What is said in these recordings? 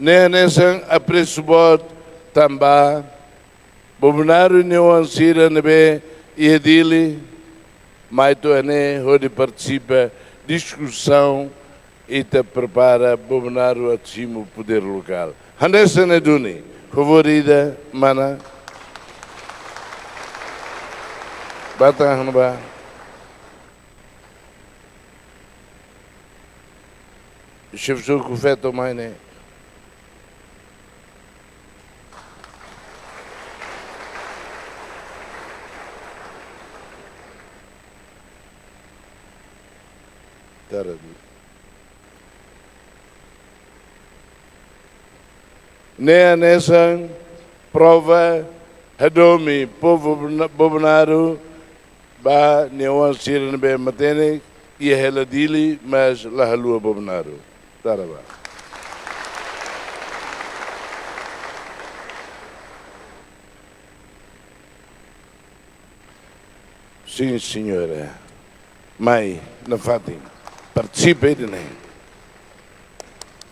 Nesang apresubot tambah Bobunaru nuansira nebe iedili, mas tu onde participa discussão e te prepara Bobunaru acima o poder local. Handessa Neduni, favorita, mana. Batang ba? Chefzou com o feto mais né? Nessa prova, Hadomi, povo Bobunaru, ba nuansir nebe matene, e heladili, mas la halua Bobunaru. Taraba. Sim, senhora. Mãe, na Fátima, participei de nem.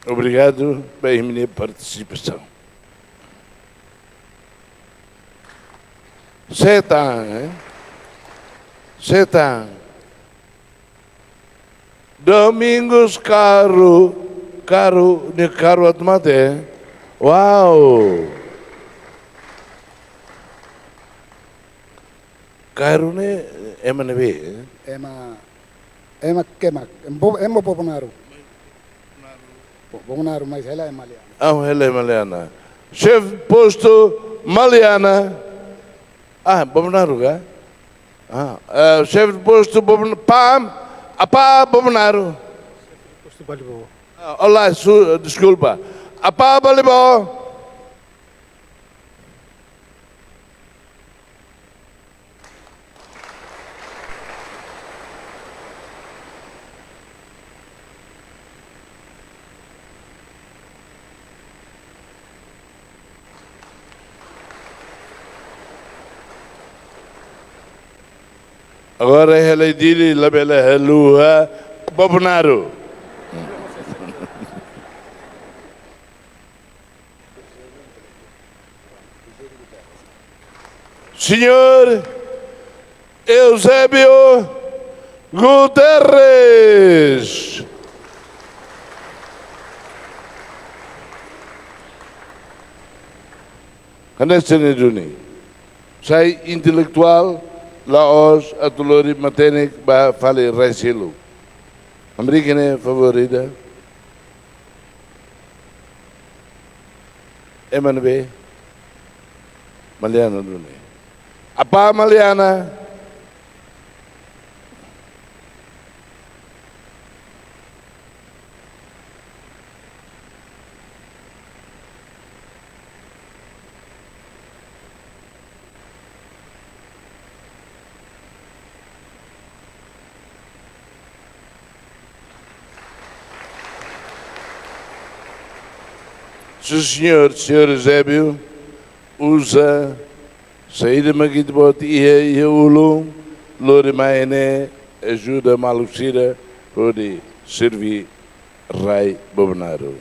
Obrigado pela minha participação. Setan, Setan. Domingos caro atmate. Uau! Caro ne emana be? Ema kemak. Emo Bobunaru. Bobunaru, mas ela é Maliana. Ela é Maliana. Chefe posto Maliana. Bobunaru, ga? Chefe de posto Bobunaru. Apa Bobunaru? Posto Balibo. Olá, desculpa. Apa Balibo? Agora ela diz la bela lua Bobunaru. Senhor Eusébio Guterres. Handessa Neduni. Sai intelectual Laos atulori matenik ba fale resilu. Amerikane favorita. Emanbe Maliana duni. Apa Maliana? Se o senhor Eusébio usa saída magitbot e ulu lore maene ajuda malucira pode servir Rai Bobunaru.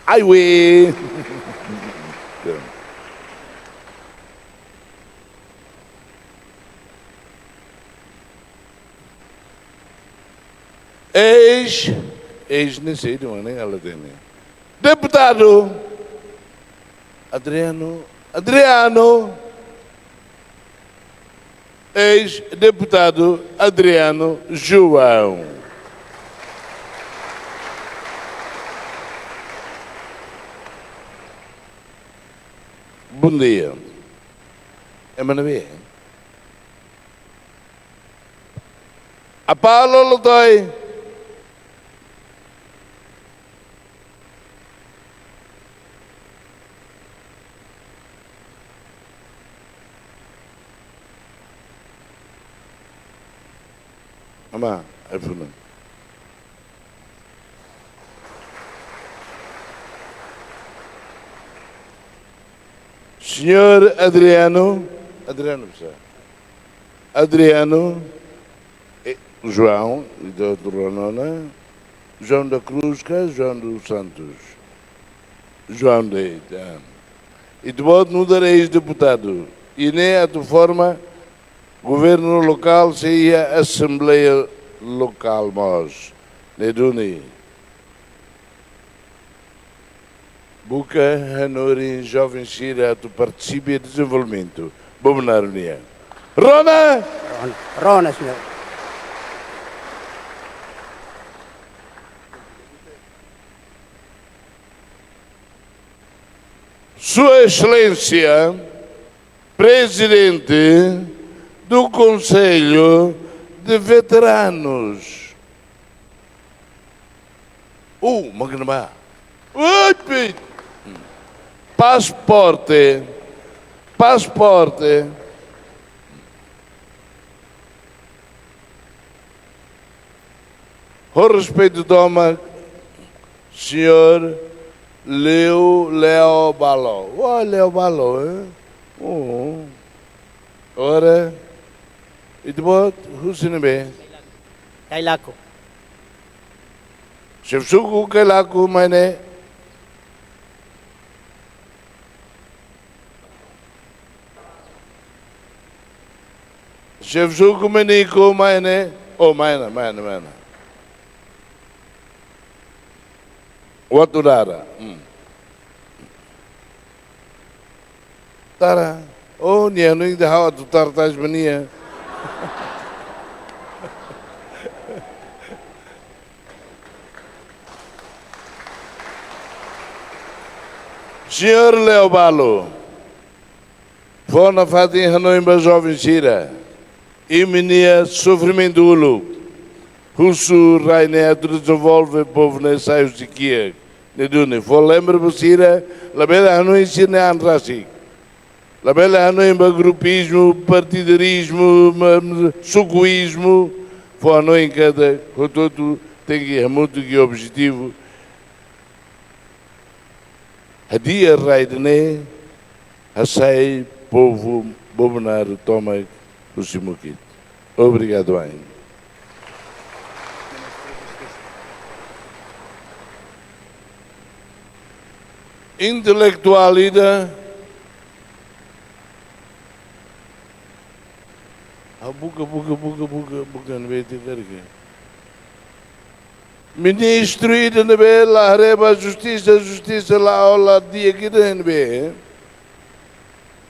Ai we. Eis nem sei de onde ela tem. Deputado Adriano, ex-deputado Adriano João. Bom dia. É maravilha. A Paulo Lodói. Ama, Efuna. Senhor Adriano, João, do Ronona, João da Cruz, João dos Santos. João Leite. E depois não dar ex-deputado. E nem a tua forma, governo local seria assembleia local, mas ne duni. Buca Hanori Jovem Shira tu participe e desenvolvimento. Vamos na reunião. Rona! Rona, senhor. Sua Excelência, Presidente do Conselho de Veteranos. Magnamá. Passaporte. Com respeito, toma, senhor Leo Balo. Leo Balo, hein? Ora, e depois, Husinebe. Kailako. Shevsuku Kailaku, mane. Shevsuku Maniko, mane. Mana. Watu dara. Tara. Niya no yung dahaw at tartas mania. Senhor Leo Balo, vou na fatin Hanoi ba Jovem Shira, e menia sofrimento ulo, Husu Raine desenvolve povo nessa Usikia, ne dune, vou lembra Shira, la bela Hanoi Shira andrasik, la bela Hanoi ba grupismo, partidarismo, sucuísmo, vou Hanoi cada, todo tem que muito que objetivo. Hadia raidne, hasai povo bobenar toma o simukit. Obrigado, ainda. Intelectualida, buka, não vai ter que. Ministro ida nebe la reba justiça la aula dia que nebe.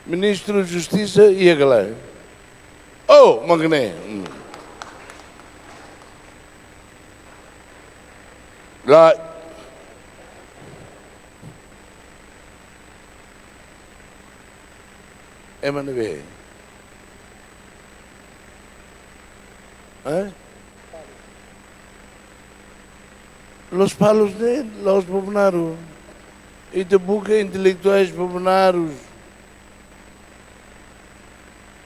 Ministro Justiça ia galera. Magne. Lá nebe. Los palos de los bobenaros. E de buca intelectuais bobenaros.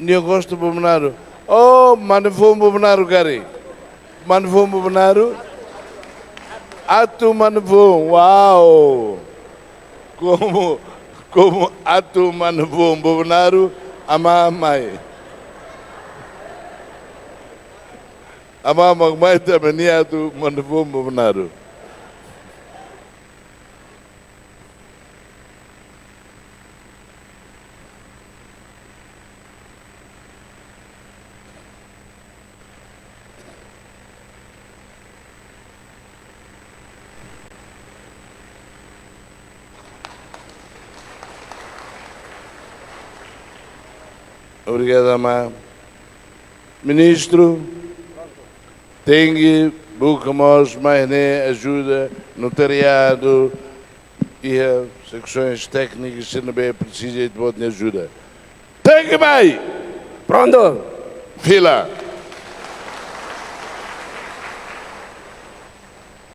Eu gosto de bobenaro. Mano, vou bobenaro, cari. Mano, vou bobenaro. Atu, mano, vou. Uau! Como atu, mano, vou bobenaro, ama mãe. Ama mãe também, atu, mano, vou bobenaro. Obrigado, Amá. Ministro, tem que buscamos mais ajuda, notariado e as secções técnicas, se não bem precisa de ajuda. Tem que mais! Pronto. Fila.